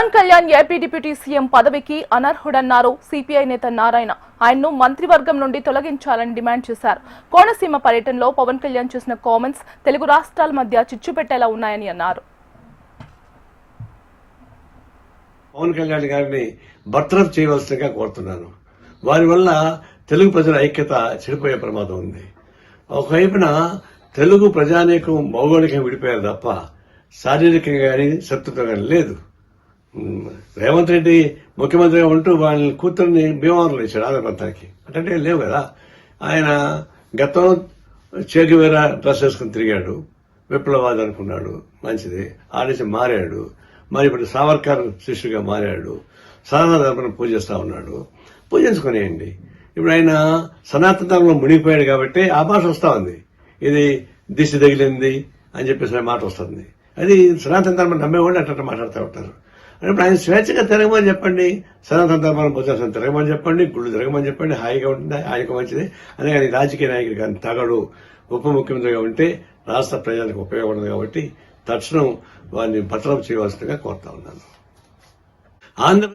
Pawan Kalyan AP deputy CM పదవికి అనర్హుడన్నారు CPI నేత నారాయణ. ఆయన్ను మంత్రివర్గం నుండి తొలగించాలని డిమాండ్ చేశారు. కోనసీమ పర్యటనలో పవన్ కళ్యాణ్ చేసిన కామెంట్స్ తెలుగు రాష్ట్రాల మధ్య చిచ్చు పెట్టేలా ఉన్నాయని అన్నారు. పవన్ కళ్యాణ్ గారిని బర్తరఫ్ చేయవలసిందిగా కోరుతున్నాను. వారి వల్ల తెలుగు ప్రజల ఐక్యత చెడిపోయే ప్రమాదం ఉంది. ఒకవైపున తెలుగు ప్రజానీకం భౌగోళికంగా విడిపోయారు తప్ప శారీరకంగా కానీ శత్రుత్వం కానీ లేదు. రేవంత్ రెడ్డి ముఖ్యమంత్రిగా ఉంటూ వాళ్ళ కూతుర్ని భీమవరంలో ఇచ్చాడు ఆంధ్ర ప్రాంతానికి. అంటే లేవు కదా. ఆయన గతం చేగువేరా డ్రెస్ వేసుకుని తిరిగాడు, విప్లవాది అనుకున్నాడు, మంచిది. ఆ నుంచి మారాడు. మరి ఇప్పుడు సావర్కర్ శిష్యుగా మారాడు. సనాతన ధర్మం పూజిస్తా ఉన్నాడు. పూజించుకునేయండి. ఇప్పుడు ఆయన సనాతన ధర్మంలో మునిగిపోయాడు కాబట్టి ఆ భాష వస్తా ఉంది. ఇది దిష్టి తగిలింది అని చెప్పేసి మాట వస్తుంది. అది సనాతన ధర్మం నమ్మేవాళ్ళు అట్లా మాట్లాడుతూ ఉంటారు. అంటే ఆయన స్వేచ్ఛగా తిరగమని చెప్పండి, సనాతన ధర్మాన్ని పూజాల్సిన తిరగమని చెప్పండి, గుళ్ళు తిరగమని చెప్పండి, హాయిగా ఉంటుంది, ఆయనకు మంచిది. అందుకని రాజకీయ నాయకుడు కానీ తగడు ఉప ముఖ్యమంత్రిగా ఉంటే రాష్ట్ర ప్రజలకు ఉపయోగపడదు కాబట్టి తక్షణం వారిని బర్తరఫ్ చేయవలసిందిగా కోరుతా ఉన్నాను. ఆంధ్ర